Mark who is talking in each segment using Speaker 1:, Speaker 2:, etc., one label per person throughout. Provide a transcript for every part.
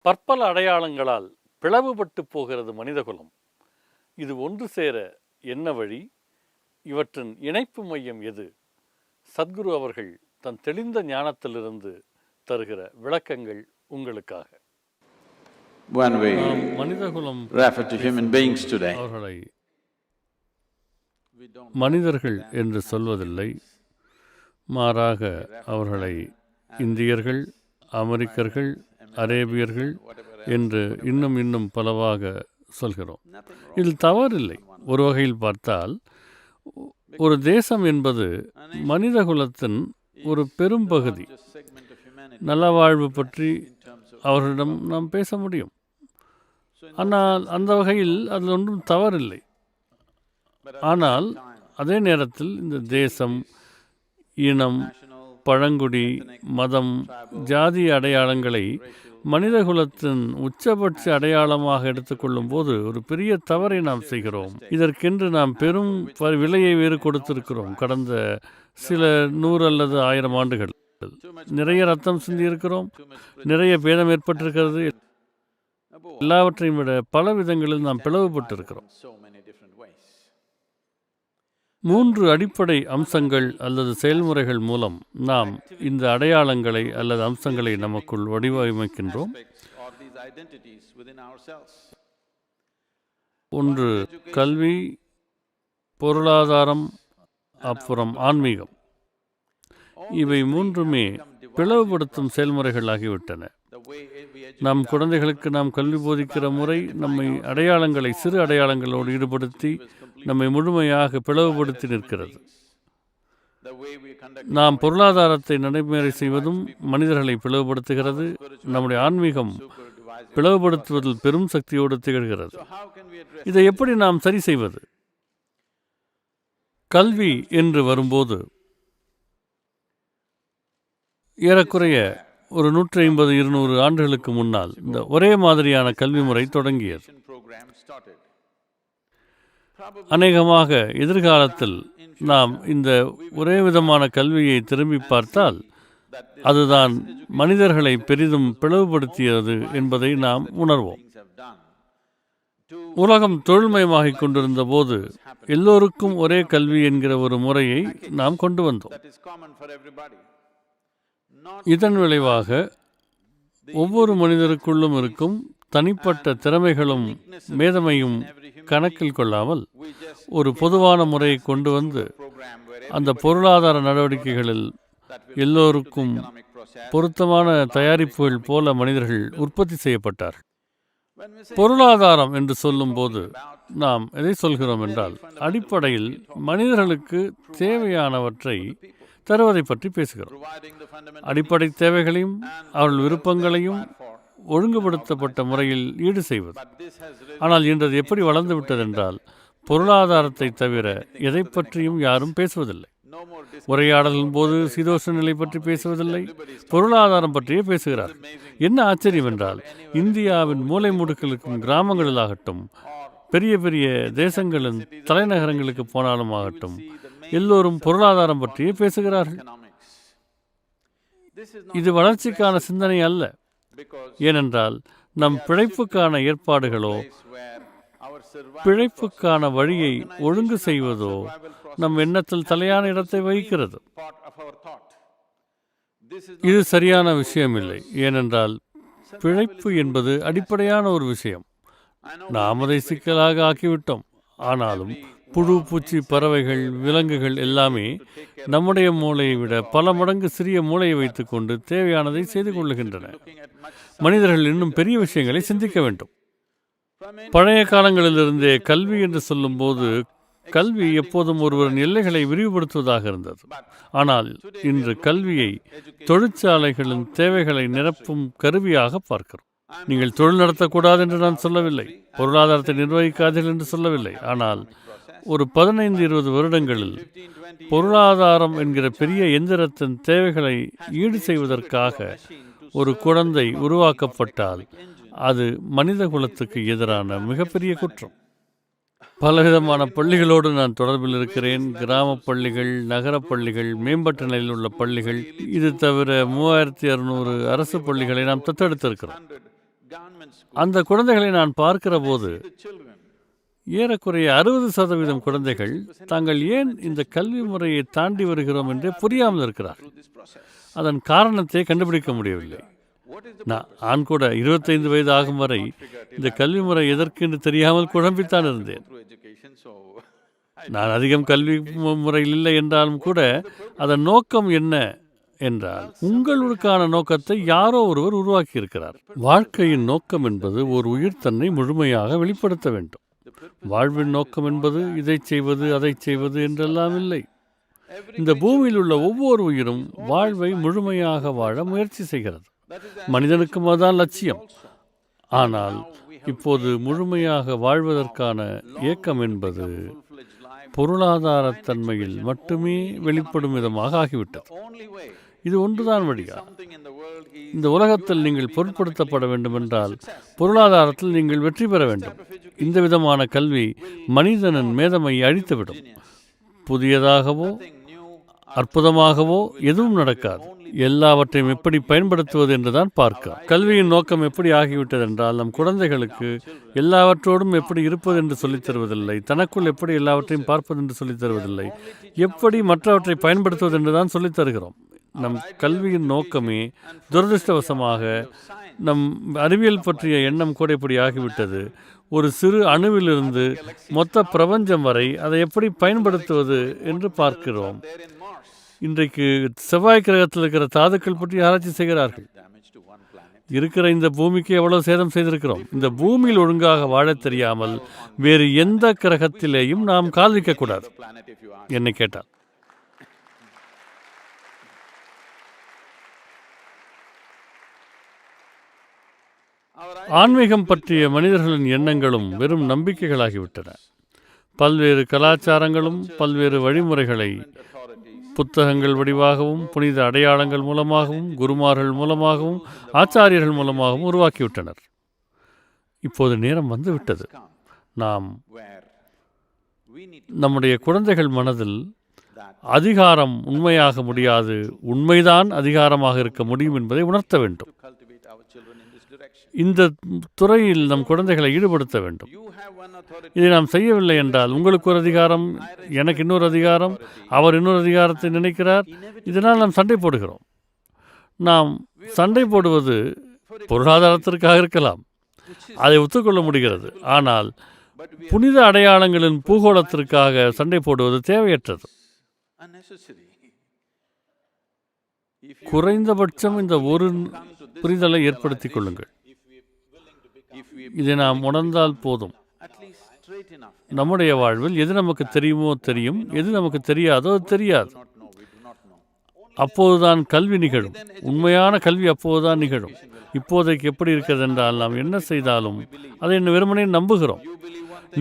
Speaker 1: பற்பல அடையாளங்களால் பிளவுபட்டு போகிறது மனிதகுலம். இது ஒன்று சேர என்ன வழி? இவற்றின் இணைப்பு மையம் எது? சத்குரு அவர்கள் தன் தெளிந்த ஞானத்திலிருந்து தருகிற விளக்கங்கள் உங்களுக்காக. மனிதகுலம் அவர்களை மனிதர்கள் என்று சொல்வதில்லை, மாறாக அவர்களை இந்தியர்கள், அமெரிக்கர்கள், அரேபியர்கள் என்று இன்னும் பலவாக சொல்கிறோம். இதில் தவறில்லை. ஒரு வகையில் பார்த்தால் ஒரு தேசம் என்பது மனிதகுலத்தின் ஒரு பெரும் பகுதி. நலவாழ்வு பற்றி அவர்களிடம் நாம் பேச முடியும். ஆனால் அந்த வகையில் அதில் ஒன்றும் தவறில்லை. ஆனால் அதே நேரத்தில் இந்த தேசம், இனம், பழங்குடி, மதம், ஜாதி அடையாளங்களை மனிதகுலத்தின் உச்சபட்ச அடையாளமாக எடுத்துக்கொள்ளும் போது ஒரு பெரிய தவறை நாம் செய்கிறோம். இதற்கென்று நாம் பெரும் விலையை வேறு கொடுத்திருக்கிறோம். கடந்த சில 100 அல்லது 1000 ஆண்டுகள் நிறைய ரத்தம் சிந்தி இருக்கிறோம், நிறைய பேதம் ஏற்பட்டிருக்கிறது. எல்லாவற்றையும் விட பல விதங்களில் நாம் பிளவுபட்டிருக்கிறோம். 3 அடிப்படை அம்சங்கள் அல்லது செயல்முறைகள் மூலம் நாம் இந்த அடையாளங்களை அல்லது அம்சங்களை நமக்குள் வடிவமைக்கின்றோம். ஒன்று கல்வி, பொருளாதாரம், அப்புறம் ஆன்மீகம். இவை 3மே பிளவுபடுத்தும் செயல்முறைகள் ஆகிவிட்டன. நம் குழந்தைகளுக்கு நாம் கல்வி போதிக்கிற முறை நம்மை அடையாளங்களை சிறு அடையாளங்களோடு ஈடுபடுத்தி நம்மை முழுமையாக பிளவுபடுத்தி நிற்கிறது. நாம் பொருளாதாரத்தை நடைமுறை செய்வதும் மனிதர்களை பிளவுபடுத்துகிறது. நம்முடைய ஆன்மீகம் பிளவுபடுத்துவதில் பெரும் சக்தியோடு திகழ்கிறது. இதை எப்படி நாம் சரி செய்வது? கல்வி என்று வரும்போது ஏறக்குறைய ஒரு 150-200 ஆண்டுகளுக்கு முன்னால் இந்த ஒரே மாதிரியான கல்வி முறை தொடங்கியது. அநேகமாக எதிர்காலத்தில் நாம் இந்த ஒரே விதமான கல்வியை திரும்பி பார்த்தால் அதுதான் மனிதர்களை பெரிதும் பிளவுபடுத்தியது என்பதை நாம் உணர்வோம். உலகம் தொழில்மயமாகிக் கொண்டிருந்த போது எல்லோருக்கும் ஒரே கல்வி என்கிற ஒரு முறையை நாம் கொண்டு வந்தோம். இதன் விளைவாக ஒவ்வொரு மனிதருக்குள்ளும் இருக்கும் தனிப்பட்ட திறமைகளும் மேதமையும் கணக்கில் கொள்ளாமல் ஒரு பொதுவான முறையை கொண்டு வந்து அந்த பொருளாதார நடவடிக்கைகளில் எல்லோருக்கும் பொருத்தமான தயாரிப்புகள் போல மனிதர்கள் உற்பத்தி செய்யப்பட்டார்கள். பொருளாதாரம் என்று சொல்லும்போது நாம் எதை சொல்கிறோம் என்றால் அடிப்படையில் மனிதர்களுக்கு தேவையானவற்றை தருவதை பற்றி பேசுகிறோம். அடிப்படை தேவைகளையும் அவர்கள் விருப்பங்களையும் ஒழுங்குபடுத்தப்பட்ட முறையில் ஈடு செய்வது. ஆனால் இன்று அது எப்படி வளர்ந்து விட்டதென்றால் பொருளாதாரத்தை தவிர எதை பற்றியும் யாரும் பேசுவதில்லை. உரையாடலின் போது சீதோஷ நிலை பற்றி பேசுவதில்லை, பொருளாதாரம் பற்றியே பேசுகிறார். என்ன ஆச்சரியம் என்றால் இந்தியாவின் மூலை முடுக்கிலும் கிராமங்களிலாகட்டும், பெரிய பெரிய தேசங்களின் தலைநகரங்களுக்கு போனாலும் ஆகட்டும், எல்லோரும் பொருளாதாரம் பற்றியே பேசுகிறார்கள். இது வளர்ச்சிக்கான சிந்தனை அல்ல. ஏனென்றால் நம் பிழைப்புக்கான ஏற்பாடுகளோ பிழைப்புக்கான வழியை ஒழுங்கு செய்வதோ நம் எண்ணத்தில் தலையான இடத்தை வகிக்கிறது. இது சரியான விஷயமில்லை. ஏனென்றால் பிழைப்பு என்பது அடிப்படையான ஒரு விஷயம். நாம் அதை சிக்கலாக ஆக்கிவிட்டோம். ஆனாலும் புழு, பூச்சி, பறவைகள், விலங்குகள் எல்லாமே நம்முடைய மூளையை விட பல மடங்கு சிறிய மூளையை வைத்துக்கொண்டு தேவையானதை செய்து கொள்ளுகின்றன. மனிதர்கள் இன்னும் பெரிய விஷயங்களை சிந்திக்க வேண்டும். பழைய காலங்களிலிருந்தே கல்வி என்று சொல்லும்போது கல்வி எப்போதும் ஒருவரின் எல்லைகளை விரிவுபடுத்துவதாக இருந்தது. ஆனால் இன்று கல்வியை தொழிற்சாலைகளின் தேவைகளை நிரப்பும் கருவியாக பார்க்கிறோம். நீங்கள் தொழில் நடத்தக்கூடாது என்று நான் சொல்லவில்லை, பொருளாதாரத்தை நிர்வகிக்காதீர்கள் என்று சொல்லவில்லை. ஆனால் ஒரு 15-20 வருடங்களில் பொருளாதாரம் என்கிற பெரிய எந்திரத்தின் தேவைகளை ஈடு செய்வதற்காக ஒரு குழந்தை உருவாக்கப்பட்டால் அது மனித குலத்துக்கு எதிரான மிகப்பெரிய குற்றம். பலவிதமான பள்ளிகளோடு நான் தொடர்பில் இருக்கிறேன். கிராம பள்ளிகள், நகர பள்ளிகள், மேம்பட்ட நிலையில் உள்ள பள்ளிகள், இது தவிர 3600 அரசு பள்ளிகளை நாம் தத்தெடுத்திருக்கிறோம். அந்த குழந்தைகளை நான் பார்க்கிற போது ஏறக்குறைய 60% குழந்தைகள் தாங்கள் ஏன் இந்த கல்வி முறையை தாண்டி வருகிறோம் என்றே புரியாமல் இருக்கிறார். அதன் காரணத்தை கண்டுபிடிக்க முடியவில்லை. நான் ஆண் கூட 25 வயது ஆகும் வரை இந்த கல்வி முறை எதற்கு என்று தெரியாமல் குழம்பித்தான் இருந்தேன். நான் அதிகம் கல்வி முறையில் இல்லை என்றாலும் கூட அதன் நோக்கம் என்ன என்றால், உங்களுக்கான நோக்கத்தை யாரோ ஒருவர் உருவாக்கி இருக்கிறார். வாழ்க்கையின் நோக்கம் என்பது ஒரு உயிர் தன்னை முழுமையாக வெளிப்படுத்த வேண்டும். வாழ்வின் நோக்கம் என்பது இதை செய்வது அதை செய்வது என்றெல்லாம் இல்லை. இந்த பூமியில் உள்ள ஒவ்வொரு உயிரும் வாழ்வை முழுமையாக வாழ முயற்சி செய்கிறது. மனிதனுக்கும் அதுதான் லட்சியம். ஆனால் இப்போது முழுமையாக வாழ்வதற்கான இயக்கம் என்பது பொருளாதார தன்மையில் மட்டுமே வெளிப்படும் விதமாக ஆகிவிட்டது. இது ஒன்றுதான் வழியா? இந்த உலகத்தில் நீங்கள் பொருட்படுத்தப்பட வேண்டும் என்றால் பொருளாதாரத்தில் நீங்கள் வெற்றி பெற வேண்டும். இந்த விதமான கல்வி மனிதனின் மேதமையை அழித்துவிடும். புதியதாகவோ அற்புதமாகவோ எதுவும் நடக்காது. எல்லாவற்றையும் எப்படி பயன்படுத்துவது என்றுதான் பார்க்க. கல்வியின் நோக்கம் எப்படி ஆகிவிட்டது என்றால், நம் குழந்தைகளுக்கு எல்லாவற்றோடும் எப்படி இருப்பது என்று சொல்லித் தருவதில்லை, தனக்குள் எப்படி எல்லாவற்றையும் பார்ப்பது என்று சொல்லித் தருவதில்லை, எப்படி மற்றவற்றை பயன்படுத்துவது என்றுதான் சொல்லித் தருகிறோம். நம் கல்வியின் நோக்கமே துரதிருஷ்டவசமாக நம் அறிவியல் பற்றிய எண்ணம் கூட இப்படி ஆகிவிட்டது. ஒரு சிறு அணுவிலிருந்து மொத்த பிரபஞ்சம் வரை அதை எப்படி பயன்படுத்துவது என்று பார்க்கிறோம். இன்றைக்கு செவ்வாய் கிரகத்தில் இருக்கிற தாதுக்கள் பற்றி ஆராய்ச்சி செய்கிறார்கள். இருக்கிற இந்த பூமிக்கு எவ்வளவு சேதம் செய்திருக்கிறோம். இந்த பூமியில் ஒழுங்காக வாழத் தெரியாமல் வேறு எந்த கிரகத்திலேயும் நாம் கால் வைக்கக்கூடாது என்னை கேட்டால். ஆன்மீகம் பற்றிய மனிதர்களின் எண்ணங்களும் வெறும் நம்பிக்கைகளாகிவிட்டன. பல்வேறு கலாச்சாரங்களும் பல்வேறு வழிமுறைகளை புத்தகங்கள் வடிவாகவும் புனித அடையாளங்கள் மூலமாகவும் குருமார்கள் மூலமாகவும் ஆச்சாரியர்கள் மூலமாகவும் உருவாக்கிவிட்டனர். இப்போது நேரம் வந்துவிட்டது. நாம் நம்முடைய குழந்தைகள் மனதில் அதிகாரம் உண்மையாக முடியாது, உண்மைதான் அதிகாரமாக இருக்க முடியும் என்பதை உணர்த்த வேண்டும். இந்த துறையில் நம் குழந்தைகளை ஈடுபடுத்த வேண்டும். இதை நாம் செய்யவில்லை என்றால், உங்களுக்கு ஒரு அதிகாரம், எனக்கு இன்னொரு அதிகாரம், அவர் இன்னொரு அதிகாரத்தை நினைக்கிறார், இதனால் நாம் சண்டை போடுகிறோம். நாம் சண்டை போடுவது பொருளாதாரத்திற்காக இருக்கலாம், அதை ஒத்துக்கொள்ள முடிகிறது. ஆனால் புனித அடையாளங்களின் பூகோளத்திற்காக சண்டை போடுவது தேவையற்றது. குறைந்தபட்சம் இந்த ஒரு புரிதலை ஏற்படுத்திக் கொள்ளுங்கள். இதை நாம் உணர்ந்தால் போதும். நம்முடைய வாழ்வில் எது நமக்கு தெரியுமோ தெரியும், எது நமக்கு தெரியாதோ தெரியாது. அப்போதுதான் கல்வி நிகழும். உண்மையான கல்வி அப்போதுதான் நிகழும். இப்போதைக்கு எப்படி இருக்கிறது என்றால், நாம் என்ன செய்தாலும் அதை வெறுமனே நம்புகிறோம்.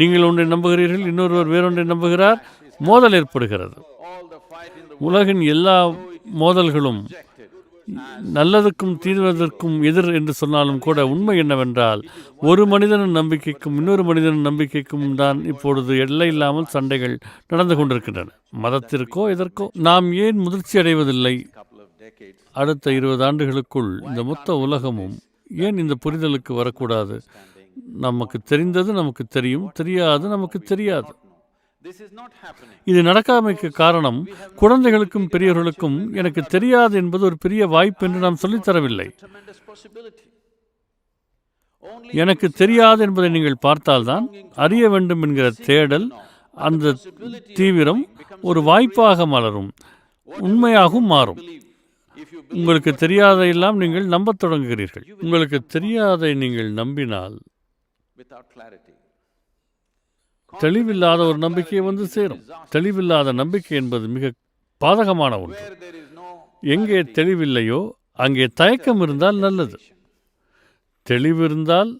Speaker 1: நீங்கள் ஒன்றை நம்புகிறீர்கள், இன்னொருவர் வேறொன்றை நம்புகிறார், மோதல் ஏற்படுகிறது. உலகின் எல்லா மோதல்களும் நல்லதுக்கும் தீர்வதற்கும் எதிர் என்று சொன்னாலும் கூட உண்மை என்னவென்றால், ஒரு மனிதனின் நம்பிக்கைக்கும் இன்னொரு மனிதனின் நம்பிக்கைக்கும் தான் இப்பொழுது எல்லை இல்லாமல் சண்டைகள் நடந்து கொண்டிருக்கின்றன. மதத்திற்கோ எதற்கோ நாம் ஏன் முதிர்ச்சி அடைவதில்லை? அடுத்த 20 ஆண்டுகளுக்குள் இந்த மொத்த உலகமும் ஏன் இந்த புரிதலுக்கு வரக்கூடாது? நமக்கு தெரிந்தது நமக்கு தெரியும், தெரியாது நமக்கு தெரியாது. இது நடக்காமைக்கு காரணம், குழந்தைகளுக்கும் பெரியவர்களுக்கும் எனக்கு தெரியாது என்பது ஒரு பெரிய வாய்ப்பு என்று நாம் சொல்லித்தரவில்லை. எனக்கு தெரியாது என்பதை நீங்கள் பார்த்தால்தான் அறிய வேண்டும் என்கிற தேடல், அந்த தீவிரம் ஒரு வாய்ப்பாக மலரும், உண்மையாகவும் மாறும். உங்களுக்கு தெரியாதையெல்லாம் நீங்கள் நம்பத் தொடங்குகிறீர்கள். உங்களுக்கு தெரியாதை நீங்கள் நம்பினால் தெளிவில்லாத ஒரு நம்பிக்கை வந்து சேரும். தெளிவில்லாத நம்பிக்கை என்பது மிக பாதகமான ஒன்று. எங்கே தெளிவில்லையோ அங்கே தயக்கம் இருந்தால் நல்லது. தெளிவு இருந்தால்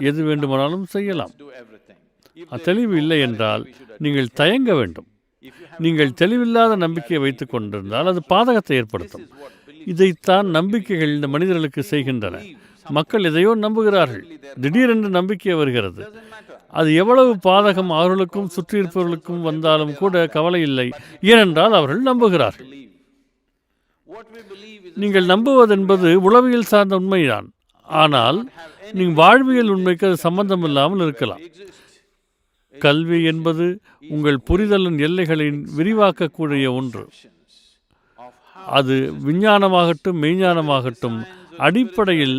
Speaker 1: எது வேண்டுமானாலும் செய்யலாம். தெளிவு இல்லை என்றால் நீங்கள் தயங்க வேண்டும். நீங்கள் தெளிவில்லாத நம்பிக்கையை வைத்துக் கொண்டிருந்தால் அது பாதகத்தை ஏற்படுத்தும். இதைத்தான் நம்பிக்கைகள் இந்த மனிதர்களுக்கு செய்கின்றன. மக்கள் எதையோ நம்புகிறார்கள், திடீரென்று நம்பிக்கை வருகிறது. அது எவ்வளவு பாதகம் அவர்களுக்கும் சுற்றியிருப்பவர்களுக்கும் வந்தாலும் கூட கவலை இல்லை, ஏனென்றால் அவர்கள் நம்புகிறார்கள். நீங்கள் நம்புவதென்பது உளவியல் சார்ந்த உண்மைதான். ஆனால் நீங்கள் வாழ்வியல் உண்மைக்கு அது சம்பந்தம் இல்லாமல் இருக்கலாம். கல்வி என்பது உங்கள் புரிதலின் எல்லைகளை விரிவாக்கக்கூடிய ஒன்று. அது விஞ்ஞானமாகட்டும் மெய்ஞானமாகட்டும் அடிப்படையில்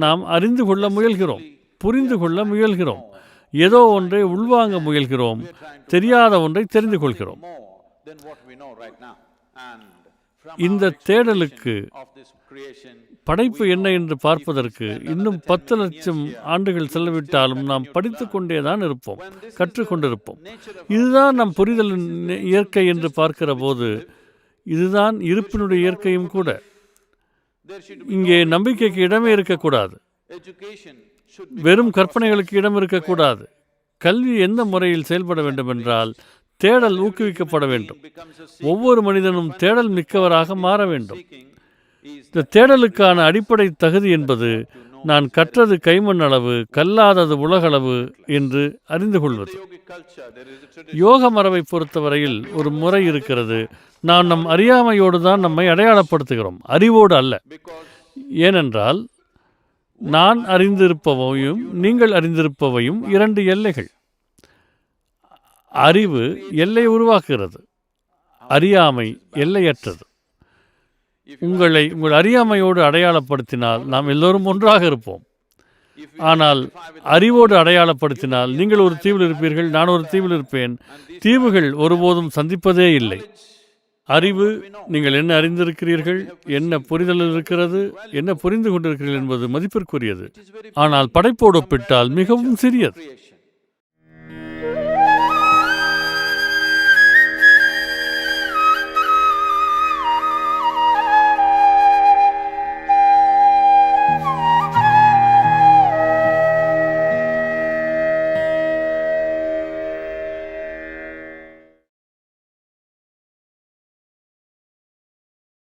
Speaker 1: நாம் அறிந்து கொள்ள முயல்கிறோம், புரிந்து கொள்ள முயல்கிறோம், ஏதோ ஒன்றை உள்வாங்க முயல்கிறோம், தெரியாத ஒன்றை தெரிந்து கொள்கிறோம். இந்த தேடலுக்கு படைப்பு என்ன என்று பார்ப்பதற்கு இன்னும் 10 லட்சம் ஆண்டுகள் செலவிட்டாலும் நாம் படித்து கொண்டேதான் இருப்போம், கற்றுக்கொண்டிருப்போம். இதுதான் நம் புரிதலின் இயற்கை என்று பார்க்கிற போது இதுதான் இருப்பினுடைய இயற்கையும் கூட. இங்கே நம்பிக்கைக்கு இடமே இருக்கக்கூடாது, வெறும் கற்பனைகளுக்கு இடம் இருக்கக்கூடாது. கல்வி எந்த முறையில் செயல்பட வேண்டும் என்றால் தேடல் ஊக்குவிக்கப்பட வேண்டும். ஒவ்வொரு மனிதனும் தேடல் மிக்கவராக மாற வேண்டும். இந்த தேடலுக்கான அடிப்படை தகுதி என்பது நான் கற்றது கைமண் அளவு, கல்லாதது உலகளவு என்று அறிந்து கொள்வது. யோக மரபை பொறுத்தவரையில் ஒரு முறை இருக்கிறது. நாம் நம் அறியாமையோடு தான் நம்மை அடையாளப்படுத்துகிறோம், அறிவோடு அல்ல. ஏனென்றால் நான் அறிந்திருப்பவையும் நீங்கள் அறிந்திருப்பவையும் 2 எல்லைகள். அறிவு எல்லை உருவாக்குகிறது, அறியாமை எல்லையற்றது. உங்களை உங்கள் அறியாமையோடு அடையாளப்படுத்தினால் நாம் எல்லோரும் ஒன்றாக இருப்போம். ஆனால் அறிவோடு அடையாளப்படுத்தினால் நீங்கள் ஒரு தீவில் இருப்பீர்கள், நான் ஒரு தீவில் இருப்பேன். தீவுகள் ஒருபோதும் சந்திப்பதே இல்லை. அறிவு, நீங்கள் என்ன அறிந்திருக்கிறீர்கள், என்ன புரிதல் இருக்கிறது, என்ன புரிந்து கொண்டிருக்கிறீர்கள் என்பது மதிப்பிற்குரியது. ஆனால் படைப்போடு ஒப்பிட்டால் மிகவும் சிறியது.